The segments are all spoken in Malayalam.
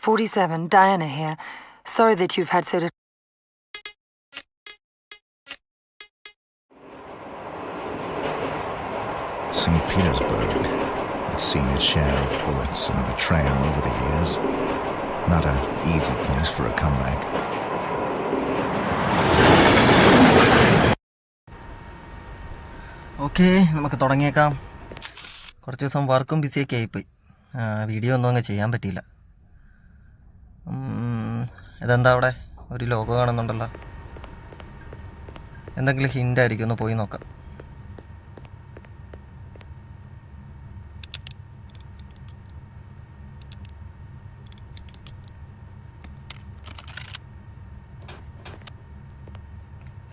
47, Diana here. Sorry that you've had so little. St. Petersburg. It's seen its share of bullets and betrayal over the years. Not an easy place for a comeback. Okay, നമുക്ക് തുടങ്ങിയേക്കാം. കുറച്ച് ദിവസം വർക്കും ബിസിയൊക്കെ ആയിപ്പോയി. വീഡിയോ ഒന്നും അങ്ങ് ചെയ്യാൻ പറ്റിയില്ല. ഇതെന്താ അവിടെ ഒരു ലോഗോ കാണുന്നുണ്ടല്ലോ? എന്തെങ്കിലും ഹിൻ്റ് ആയിരിക്കും, ഒന്ന് പോയി നോക്കാം.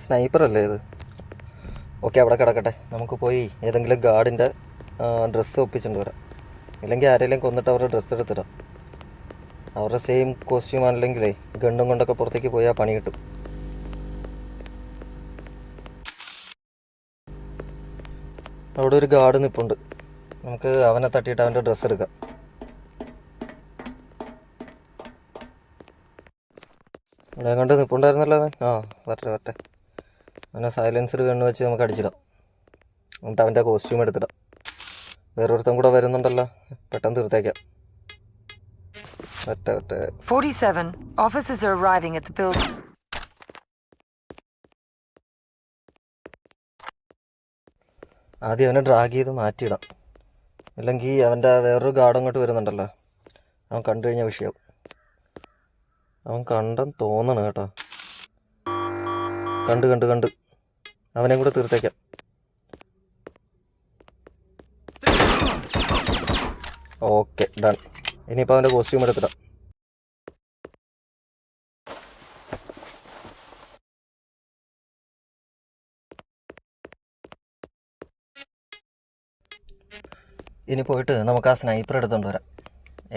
സ്നൈപ്പർ അല്ലേ ഇത്? ഓക്കെ, അവിടെ കിടക്കട്ടെ. നമുക്ക് പോയി ഏതെങ്കിലും ഗാർഡിൻ്റെ ഡ്രസ്സ് ഒപ്പിച്ചുകൊണ്ട് വരാം. ഇല്ലെങ്കിൽ ആരെങ്കിലും കൊന്നിട്ട് അവരുടെ ഡ്രസ്സ് എടുത്തിടാം. അവരുടെ സെയിം കോസ്റ്റ്യൂം ആണെങ്കിലേ ഗണ്ണും കൊണ്ടൊക്കെ പുറത്തേക്ക് പോയാൽ പണി കിട്ടും. അവിടെ ഒരു ഗാർഡ് നിൽപ്പുണ്ട്. നമുക്ക് അവനെ തട്ടിയിട്ട് അവൻ്റെ ഡ്രസ്സ് എടുക്കാം. ഇവിടെ കണ്ട് നിൽപ്പുണ്ടായിരുന്നല്ലോ അവൻ. വരട്ടെ. അവനെ സൈലൻസർ കണ്ണു വെച്ച് നമുക്ക് അടിച്ചിടാം. എന്നിട്ട് അവൻ്റെ കോസ്റ്റ്യൂം എടുത്തിടാം. വേറൊരുത്തം കൂടെ വരുന്നുണ്ടല്ലോ, പെട്ടെന്ന് തീർത്തേക്കാം. 47, officers are arriving at the building. ആദ്യം അവനെ ഡ്രാഗ് ചെയ്ത് മാറ്റിയിടാം. അല്ലെങ്കിൽ അവൻ്റെ വേറൊരു ഗാർഡ് അങ്ങോട്ട് വരുന്നുണ്ടല്ലോ, അവൻ കണ്ടു കഴിഞ്ഞ വിഷയം. അവൻ കണ്ടെന്ന് തോന്നണം കേട്ടോ. കണ്ട് അവനെയും കൂടെ തീർത്തേക്കാം. Okay, done. ഇനിയിപ്പോൾ അവൻ്റെ കോസ്റ്റ്യൂം എടുത്തിടാം. ഇനി പോയിട്ട് നമുക്ക് ആ സ്നൈപ്പർ എടുത്തുകൊണ്ട് വരാം.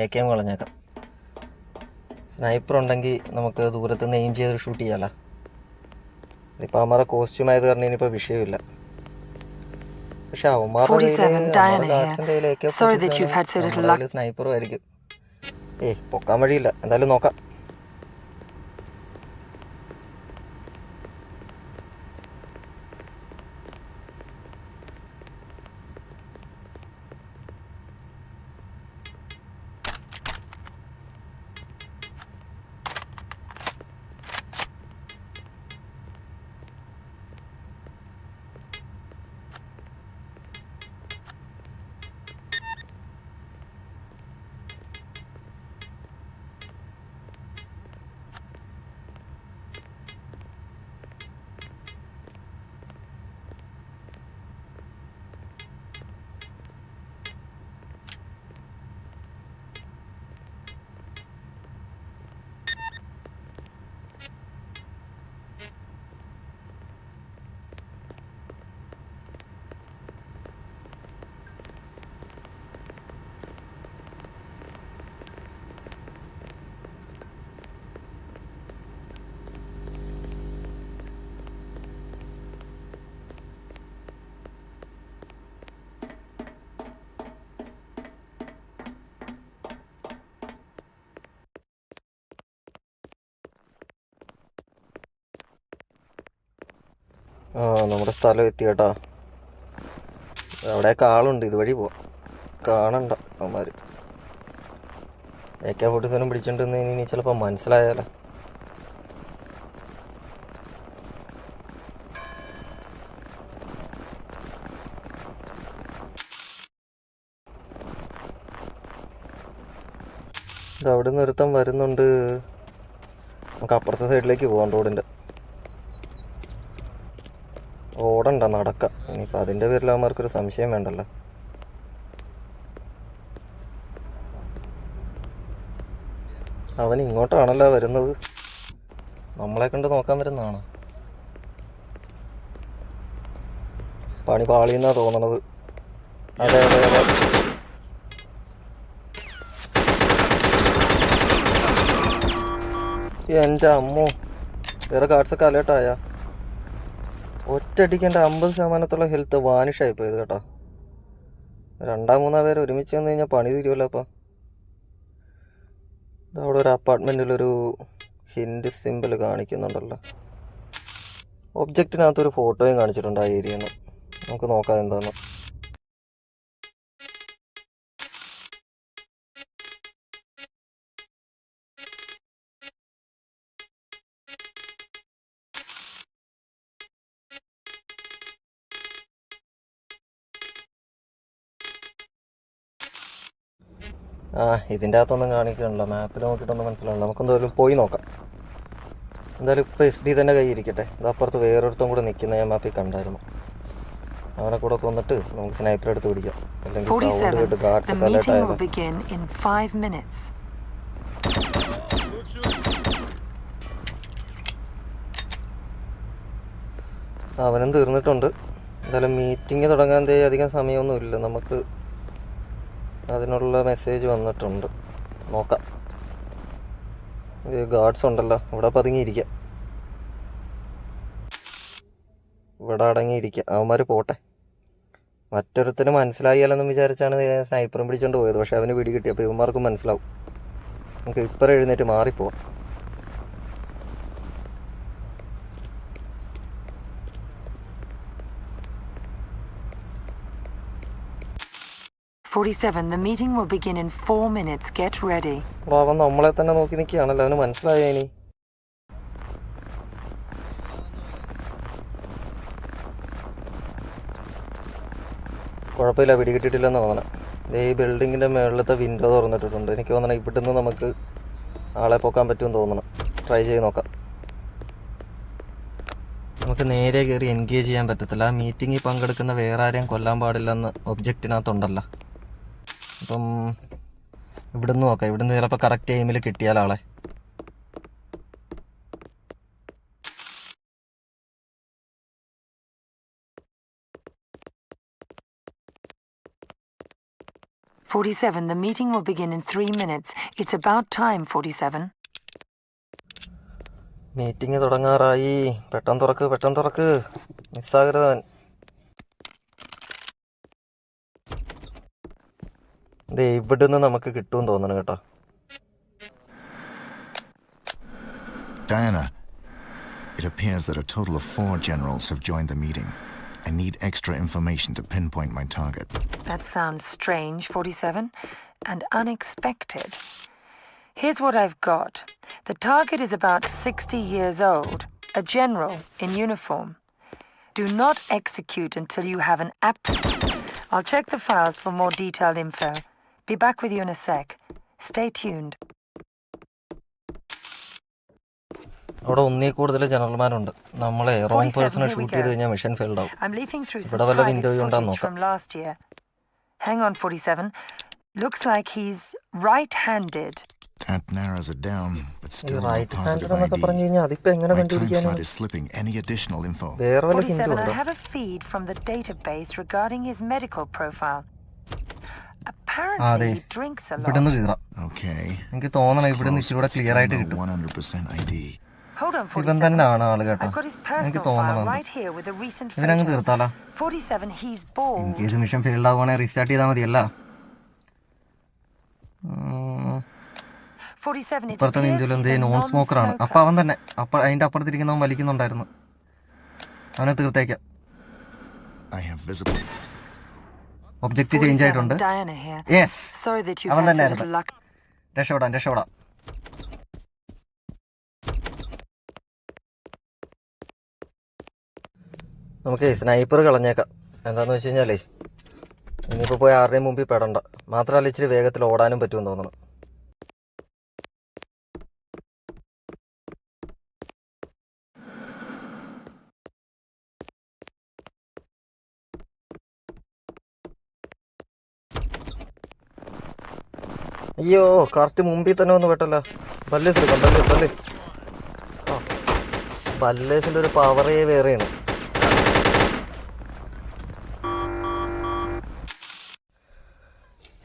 AK കളഞ്ഞേക്കാം. സ്നൈപ്പർ ഉണ്ടെങ്കിൽ നമുക്ക് ദൂരത്ത് നിന്ന് എയിം ചെയ്ത് ഷൂട്ട് ചെയ്യാമല്ലോ. ഇപ്പം അവന്മാരുടെ കോസ്റ്റ്യൂം ആയത് കാരണം ഇനിയിപ്പോൾ വിഷയമില്ല. പക്ഷെ അവന്മാരുടെ കയ്യിൽ സ്നൈപ്പറും ആയിരിക്കും. പൊക്കാൻ വഴിയില്ല, എന്തായാലും നോക്കാം. നമ്മുടെ സ്ഥലം എത്തി കേട്ടോ. അവിടെയൊക്കെ ആളുണ്ട്, ഇതുവഴി പോവാം. കാണണ്ട അവന്മാർ. AK-47 പിടിച്ചിട്ടുണ്ടെന്ന് ഇനി ചിലപ്പോൾ മനസ്സിലായാലോ. ഇത് അവിടെ നിന്ന് ഒരുത്തം വരുന്നുണ്ട്. നമുക്ക് അപ്പുറത്തെ സൈഡിലേക്ക് പോകാം. റോഡിൻ്റെ ഓടണ്ട, നടക്കാം. ഇനിയിപ്പോൾ അതിൻ്റെ പേരിൽ അവന്മാർക്കൊരു സംശയം വേണ്ടല്ലോ. അവൻ ഇങ്ങോട്ടാണല്ലോ വരുന്നത്. നമ്മളെ കണ്ട് നോക്കാൻ വരുന്നതാണോ? പണി പാളിയെന്നാണ് തോന്നണത്. അതെ. എൻ്റെ അമ്മോ, വേറെ കാർഡ്സൊക്കെ അലേർട്ടായ. ഒറ്റയടിക്കേണ്ട 50% ഹെൽത്ത് വാനിഷായി പോയത് കേട്ടോ. 2-3 പേര് ഒരുമിച്ച് വന്നു കഴിഞ്ഞാൽ പണി തീരുമല്ലോ. അപ്പം അവിടെ ഒരു അപ്പാർട്ട്മെൻറ്റിലൊരു ഹിൻഡ് സിമ്പിൾ കാണിക്കുന്നുണ്ടല്ലോ. ഒബ്ജക്റ്റിനകത്തൊരു ഫോട്ടോയും കാണിച്ചിട്ടുണ്ട് ആ ഏരിയയിൽ നിന്ന്. നമുക്ക് നോക്കാം എന്താന്ന്. ഇതിൻ്റെ അകത്തൊന്നും കാണിക്കണല്ലോ, മാപ്പിൽ നോക്കിയിട്ടൊന്നും മനസ്സിലാവില്ല. നമുക്കെന്തായാലും പോയി നോക്കാം. എന്തായാലും ഇപ്പോൾ SD തന്നെ കൈ ഇരിക്കട്ടെ. ഇത് അപ്പുറത്ത് വേറൊരുത്തും കൂടെ നിൽക്കുന്ന ഞാൻ മാപ്പിൽ കണ്ടായിരുന്നു. അവനെ കൂടെ കൊന്നിട്ട് നമുക്ക് സ്നൈപ്പർ എടുത്ത് പിടിക്കാം. അല്ലെങ്കിൽ സൗണ്ട് കേട്ട് ഗാർഡ്സ് ഒക്കെ അലേർട്ട് ആയാലോ. അവനും തീർന്നിട്ടുണ്ട്. എന്തായാലും മീറ്റിംഗ് തുടങ്ങാൻ അധികം സമയമൊന്നുമില്ല. നമുക്ക് അതിനുള്ള മെസ്സേജ് വന്നിട്ടുണ്ട്. നോക്കാം. ഗാർഡ്സ് ഉണ്ടല്ലോ, ഇവിടെ പതുങ്ങിയിരിക്കാം. ഇവിടെ അടങ്ങിയിരിക്കുക. അവന്മാർ പോട്ടെ. മറ്റൊരുത്തിന് മനസ്സിലായാലെന്നും വിചാരിച്ചാണ് സ്നൈപ്പറും പിടിച്ചോണ്ട് പോയത്. പക്ഷെ അവന് പിടി കിട്ടി. അപ്പോൾ ഇവന്മാർക്കും മനസ്സിലാവും. നമുക്ക് ഇപ്പറ എഴുന്നേറ്റ് മാറിപ്പോവാം. The meeting will begin in 4 minutes. Get ready. അവൻ നമ്മളെ തന്നെ നോക്കി നിൽക്കുകയാണല്ലോ. അവന് മനസ്സിലായ ഇനി. കുഴപ്പമില്ല, പിടികിട്ടിട്ടില്ലെന്ന് തോന്നണം. ഈ ബിൽഡിങ്ങിൻ്റെ മുകളിലത്തെ വിൻഡോ തുറന്നിട്ടിട്ടുണ്ട്. എനിക്ക് തോന്നണം ഇവിടുന്ന് നമുക്ക് ആളെ പോക്കാൻ പറ്റുമെന്ന് തോന്നണം. ട്രൈ ചെയ്ത് നോക്കാം. നമുക്ക് നേരെ കയറി എൻഗേജ് ചെയ്യാൻ പറ്റത്തില്ല. ആ മീറ്റിങ്ങിൽ പങ്കെടുക്കുന്ന വേറെ ആരെയും കൊല്ലാൻ പാടില്ലെന്ന് ഒബ്ജക്റ്റിനകത്തുണ്ടല്ലോ. അപ്പം ഇവിടുന്ന് നോക്കാം. ഇവിടുന്ന് ചിലപ്പോൾ കറക്റ്റ് എയിമിൽ കിട്ടിയാൽ ആളെ. The meeting will begin in 3 minutes. It's about time, 47. Meeting തുടങ്ങാറായി. പെട്ടെന്ന് തുറക്ക്. മിസ്സാകരുതവൻ. ഇവിടുന്ന് നമുക്ക് കിട്ടുമെന്ന് തോന്നണം കേട്ടോ. Diana, it appears that a total of 4 generals have joined the meeting. I need extra information to pinpoint my target. That sounds strange, 47, and unexpected. Here's what I've got. The target is about 60 years old, a general in uniform. Do not execute until you have an I'll check the files for more detailed info. Be back with you in a sec. Stay tuned. അവിടെ ഒന്നേ കൂടുതൽ ജനറൽമാരുണ്ട്. നമ്മളെ റോങ് പേഴ്സണെ ഷൂട്ട് ചെയ്ത് കഴിഞ്ഞാൽ മിഷൻ ഫെയിൽഡ് ആവും. ഇവിടെ വല്ല വിൻഡോയും ഉണ്ടാന്ന് നോക്കാം. Hang on, 47. Looks like he's right-handed. That narrows it down, but still no right hand positive എന്നൊക്കെ ID. പറഞ്ഞു കഴിഞ്ഞാൽ അതിപ്പോ എങ്ങനെ My time കണ്ടുപിടിക്കാനാണ്? slot is slipping. Any additional info? വേറെ വല്ല ഹിന്ദു 47, ഉണ്ടോ? I have a feed from the database regarding his medical profile. Apparently, he drinks a lot. ഇവിടുന്ന് കീറാം. Okay. എനിക്ക് തോന്നണം ഇവിടുന്ന് Close, ഇച്ചിരി കൂടെ but ക്ലിയർ still ആയിട്ട് no കിട്ടും. 100% ID. Hold on, ഇവൻ 47. തന്നെയാണ് ആള് കേട്ടോ. I've got his എനിക്ക് personal file തോന്നണം right here with a recent ഇവനങ്ങ് photo. തീർത്താലോ. 47, he's in bald. Case mission failed ആവുകയാണെങ്കിൽ റീസ്റ്റാർട്ട് ചെയ്താൽ മതിയല്ല. 47, it ഇപ്പുറത്തെ appears വിൻഡോയിൽ he's എന്തേ a നോൺ സ്മോക്കറാണ്. non-smoker. അപ്പം അവൻ തന്നെ അതിൻ്റെ അപ്പുറത്തിരിക്കുന്നവൻ വലിക്കുന്നുണ്ടായിരുന്നു. അവനെ തീർത്തേക്കാം. I have visible. Object change ആയിട്ടുണ്ട്. Diana here. Yes, Sorry that you അവൻ had so തന്നെയായിരുന്നു. little luck. രക്ഷപ്പെടാം. നമുക്ക് സ്നൈപ്പർ കളഞ്ഞേക്കാം. എന്താണെന്ന് വെച്ച് കഴിഞ്ഞാലേ ഇനിയിപ്പോൾ പോയി ആരുടെയും മുമ്പിൽ പെടണ്ട. മാത്രമല്ല ഇച്ചിരി വേഗത്തിൽ ഓടാനും പറ്റുമെന്ന് തോന്നണം. അയ്യോ, കറക്റ്റ് മുമ്പിൽ തന്നെ വന്ന് പെട്ടല്ലോ. ബല്ലേസ് എടുക്കാം. ബല്ലേസിൻ്റെ ഒരു പവറേ വേറെയാണ്.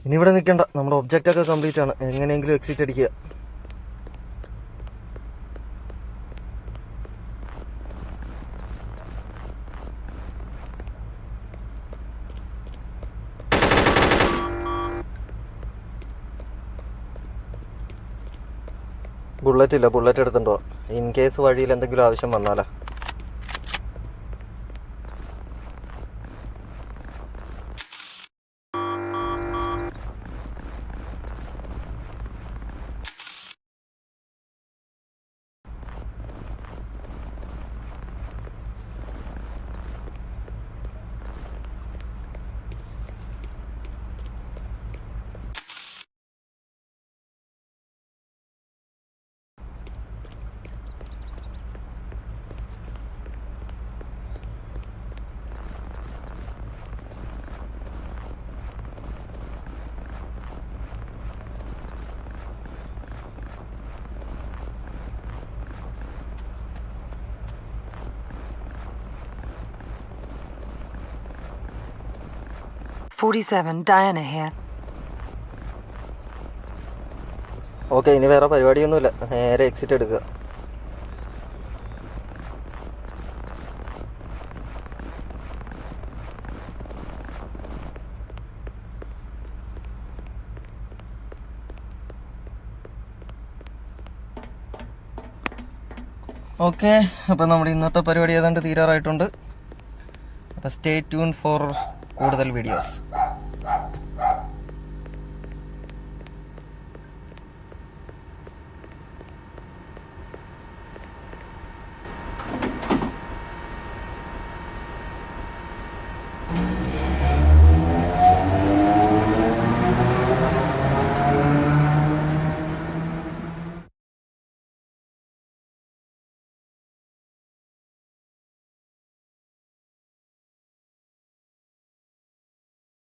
ഇനി ഇവിടെ നിൽക്കണ്ട. നമ്മുടെ ഒബ്ജക്റ്റ് ഒക്കെ കംപ്ലീറ്റ് ആണ്. എങ്ങനെയെങ്കിലും എക്സിറ്റ് അടിക്കുക. ബുള്ളറ്റ് ഇല്ല, ബുള്ളറ്റ് എടുത്തിട്ടുണ്ടോ ഇൻ കേസ് വഴിയിൽ എന്തെങ്കിലും ആവശ്യം വന്നാലാ. Diana here. ഓക്കെ, ഇനി വേറെ പരിപാടിയൊന്നുമില്ല, നേരെ എക്സിറ്റ് എടുക്കുക. ഓക്കെ, അപ്പോൾ നമ്മുടെ ഇന്നത്തെ പരിപാടി ഏതാണ്ട് തീരാറായിട്ടുണ്ട്. അപ്പോൾ സ്റ്റേ ട്യൂൺ ഫോർ കൂടുതൽ വീഡിയോസ്.